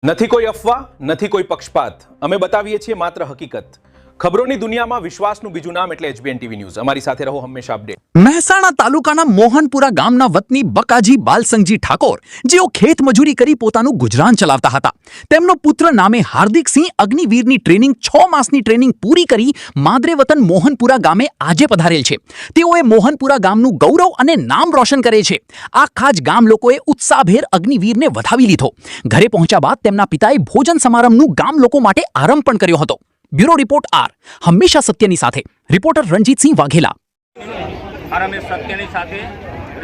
નથી કોઈ અફવા, નથી કોઈ પક્ષપાત, અમે બતાવીએ છીએ માત્ર હકીકત. ખબરોની દુનિયામાં વિશ્વાસનું બીજું નામ એટલે HBN TV ન્યૂઝ. અમારી સાથે રહો હંમેશા અપડેટ. મહેસાણા તાલુકાના મોહનપુરા ગામના વતની બકાજી બાલસંગજી ઠાકોર, જેઓ ખેત મજૂરી કરી પોતાનું ગુજરાન ચલાવતા હતા, તેમનો પુત્ર નામે હાર્દિકસિંહ અગ્નિવીરની ટ્રેનિંગ 6 માસની ટ્રેનિંગ પૂરી કરી માદરે વતન મોહનપુરા ગામે આજે પધારેલ છે. તેઓએ મોહનપુરા ગામનું ગૌરવ અને નામ રોશન કરે છે. આખા જ ગામ લોકોએ ઉત્સાહભેર અગ્નિવીરને વધાવી લીધો. ઘરે પહોંચ્યા બાદ તેમના પિતાએ ભોજન સમારંભનું ગામ લોકો માટે આરંભ પણ કર્યો હતો. બ્યુરો રિપોર્ટ આર, હંમેશા સત્યની સાથે. રિપોર્ટર રણજીતસિંહ વાઘેલા. હંમેશા સત્યની સાથે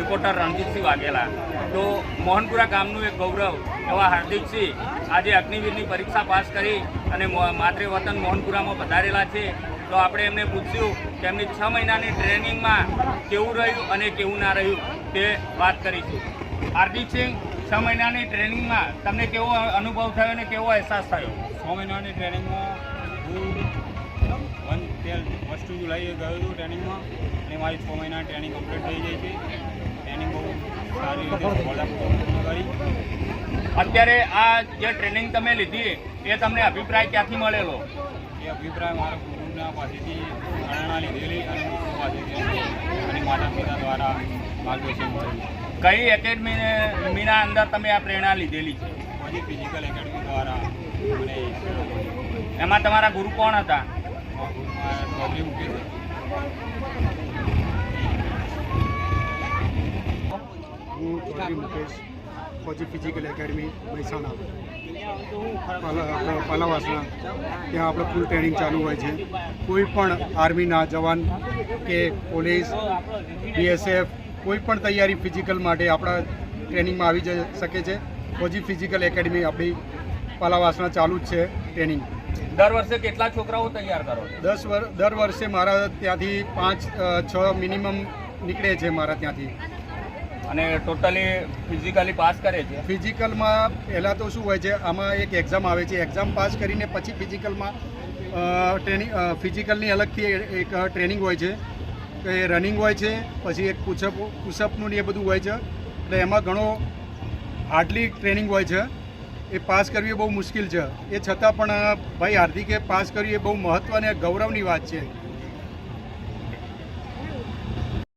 રિપોર્ટર રણજીતસિંહ વાઘેલા. તો મોહનપુરા ગામનું એક ગૌરવ એવા હાર્દિકસિંહ આજે અગ્નિવીરની પરીક્ષા પાસ કરી અને માતૃ વતન મોહનપુરામાં પધારેલા છે. તો આપણે એમને પૂછ્યું કે એમની 6 મહિનાની ટ્રેનિંગમાં કેવું રહ્યું અને કેવું ના રહ્યું તે વાત કરીશું. હાર્દિકસિંહ, 6 મહિનાની ટ્રેનિંગમાં તમને કેવો અનુભવ થયો અને કેવો અહેસાસ થયો? 6 મહિનાની ટ્રેનિંગમાં હું ફર્સ્ટ જુલાઈએ ગયો હતો ટ્રેનિંગમાં અને મારી 6 મહિનાની ટ્રેનિંગ કમ્પ્લીટ થઈ ગઈ છે. ટ્રેનિંગ બહુ સારી રીતે સફળતાપૂર્વક કરી. અત્યારે આ જે ટ્રેનિંગ તમે લીધી એ તમને અભિપ્રાય ક્યાંથી મળેલો? એ અભિપ્રાય મારા ગુરુના પાસેથી પ્રેરણા લીધેલી અને ગુરુ પાસેથી અને માતા પિતા દ્વારા માર્ગદર્શન મળેલું. કઈ એકેડમીના અંદર તમે આ પ્રેરણા લીધેલી છે? પછી ફિઝિકલ એકેડમી દ્વારા મને એમાં તમારા ગુરુ કોણ હતા? ચોકલી મૂકી છે. હું ચૌધરી મુકેશ, ફોજી ફિઝિકલ એકેડમી મહેસાણા પાલાવાસના. ત્યાં આપણે ફૂલ ટ્રેનિંગ ચાલુ હોય છે. કોઈ પણ આર્મીના જવાન કે પોલીસ, BSF કોઈ પણ તૈયારી ફિઝિકલ માટે આપણા ટ્રેનિંગમાં આવી જઈ શકે છે. ફોજી ફિઝિકલ એકેડમી આપણી પાલાવાસના ચાલુ જ છે ટ્રેનિંગ. દર વર્ષે કેટલા છોકરાઓ તૈયાર કરો છો? દર વર્ષે મારા ત્યાંથી 5-6 મિનિમમ નીકળે છે મારા ત્યાંથી. અને ટોટલી ફિઝિકલી પાસ કરે છે? ફિઝિકલમાં પહેલાં તો શું હોય છે, આમાં એક એક્ઝામ આવે છે. એક્ઝામ પાસ કરીને પછી ફિઝિકલમાં ફિઝિકલની અલગથી એક ટ્રેનિંગ હોય છે કે રનિંગ હોય છે, પછી એક પુશઅપનું ને એ બધું હોય છે. એટલે એમાં ઘણો હાર્ડલી ટ્રેનિંગ હોય છે. એ પાસ કરવી એ બહુ મુશ્કેલ છે. એ છતાં પણ ભાઈ હાર્દિકે પાસ કરવી એ બહુ મહત્ત્વ અને ગૌરવની વાત છે.